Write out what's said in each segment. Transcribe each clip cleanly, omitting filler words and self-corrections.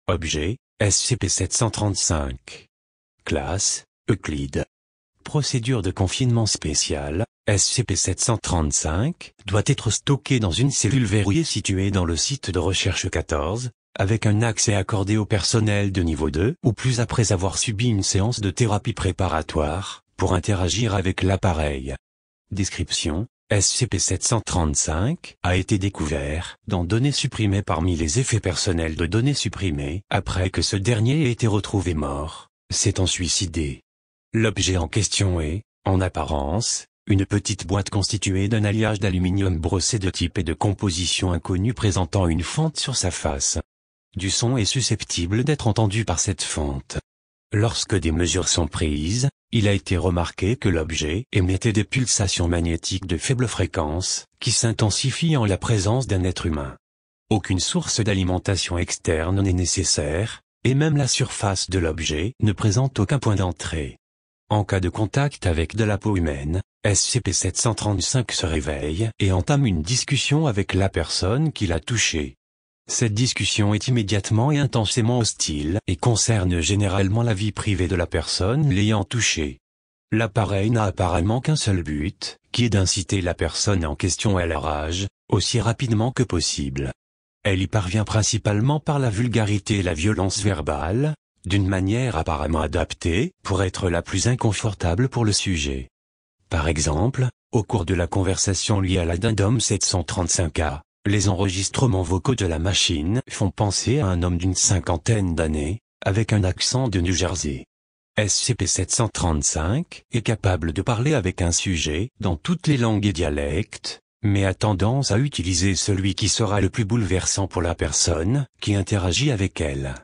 Objet, SCP-735. Classe, Euclide. Procédure de confinement spéciale, SCP-735 doit être stocké dans une cellule verrouillée située dans le site de recherche 14, avec un accès accordé au personnel de niveau 2 ou plus après avoir subi une séance de thérapie préparatoire, pour interagir avec l'appareil. Description: SCP-735 a été découvert dans données supprimées parmi les effets personnels de données supprimées après que ce dernier ait été retrouvé mort, s'étant suicidé. L'objet en question est, en apparence, une petite boîte constituée d'un alliage d'aluminium brossé de type et de composition inconnue présentant une fente sur sa face. Du son est susceptible d'être entendu par cette fente. Lorsque des mesures sont prises, il a été remarqué que l'objet émettait des pulsations magnétiques de faible fréquence, qui s'intensifient en la présence d'un être humain. Aucune source d'alimentation externe n'est nécessaire, et même la surface de l'objet ne présente aucun point d'entrée. En cas de contact avec de la peau humaine, SCP-735 se réveille et entame une discussion avec la personne qui l'a touché. Cette discussion est immédiatement et intensément hostile et concerne généralement la vie privée de la personne l'ayant touché. L'appareil n'a apparemment qu'un seul but, qui est d'inciter la personne en question à la rage, aussi rapidement que possible. Elle y parvient principalement par la vulgarité et la violence verbale, d'une manière apparemment adaptée pour être la plus inconfortable pour le sujet. Par exemple, au cours de la conversation liée à l'addendum 735A, les enregistrements vocaux de la machine font penser à un homme d'une cinquantaine d'années, avec un accent de New Jersey. SCP-735 est capable de parler avec un sujet dans toutes les langues et dialectes, mais a tendance à utiliser celui qui sera le plus bouleversant pour la personne qui interagit avec elle.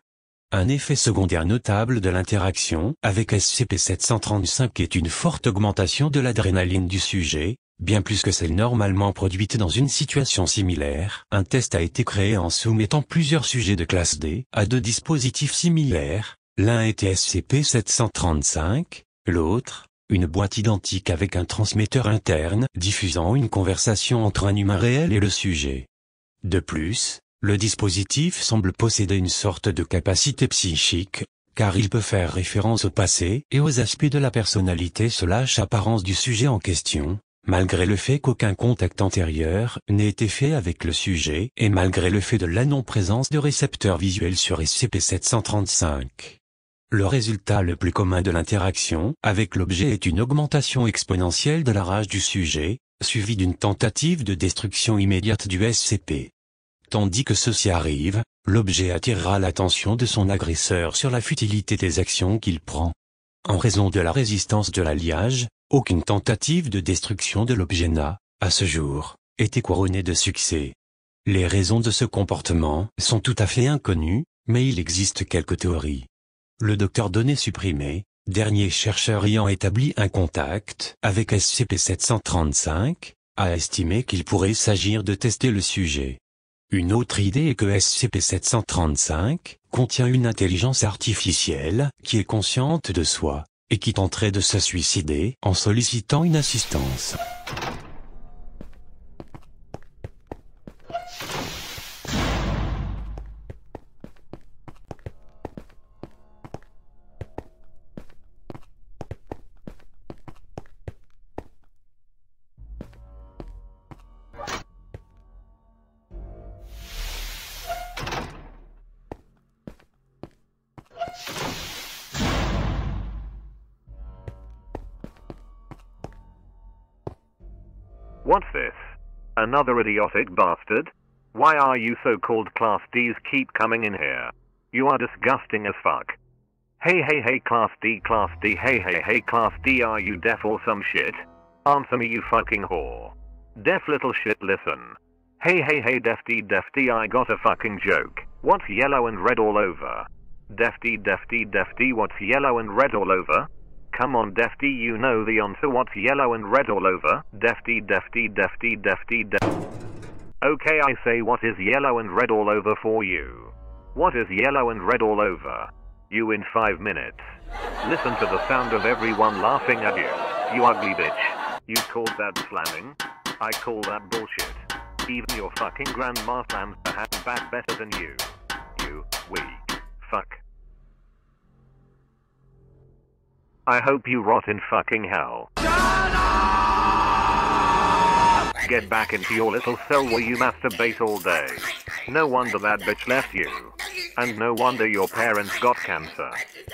Un effet secondaire notable de l'interaction avec SCP-735 est une forte augmentation de l'adrénaline du sujet, bien plus que celle normalement produite dans une situation similaire. Un test a été créé en soumettant plusieurs sujets de classe D à deux dispositifs similaires, l'un était SCP-735, l'autre, une boîte identique avec un transmetteur interne diffusant une conversation entre un humain réel et le sujet. De plus, le dispositif semble posséder une sorte de capacité psychique, car il peut faire référence au passé et aux aspects de la personnalité/apparence du sujet en question, malgré le fait qu'aucun contact antérieur n'ait été fait avec le sujet et malgré le fait de la non-présence de récepteurs visuels sur SCP-735. Le résultat le plus commun de l'interaction avec l'objet est une augmentation exponentielle de la rage du sujet, suivie d'une tentative de destruction immédiate du SCP. Tandis que ceci arrive, l'objet attirera l'attention de son agresseur sur la futilité des actions qu'il prend. En raison de la résistance de l'alliage, aucune tentative de destruction de l'objet n'a, à ce jour, été couronnée de succès. Les raisons de ce comportement sont tout à fait inconnues, mais il existe quelques théories. Le docteur Données supprimées, dernier chercheur ayant établi un contact avec SCP-735, a estimé qu'il pourrait s'agir de tester le sujet. Une autre idée est que SCP-735 contient une intelligence artificielle qui est consciente de soi, et qui tenterait de se suicider en sollicitant une assistance. What's this? Another idiotic bastard? Why are you so-called Class Ds keep coming in here? You are disgusting as fuck. Hey Class D, hey Class D, are you deaf or some shit? Answer me, you fucking whore. Deaf little shit, listen. Hey Deaf D, I got a fucking joke. What's yellow and red all over? Deaf D, what's yellow and red all over? Come on Deaf D, you know the answer. What's yellow and red all over? Deaf D. Okay, I say, what is yellow and red all over for you? What is yellow and red all over? You in 5 minutes. Listen to the sound of everyone laughing at you. You ugly bitch. You called that slamming? I call that bullshit. Even your fucking grandma slams the hand back better than you. You weak I hope you rot in fucking hell. Get back into your little cell where you masturbate all day. No wonder that bitch left you. And no wonder your parents got cancer.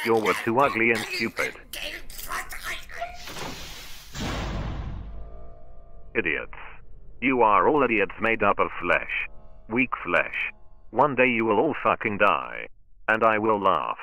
You were too ugly and stupid. Idiots. You are all idiots made up of flesh. Weak flesh. One day you will all fucking die. And I will laugh.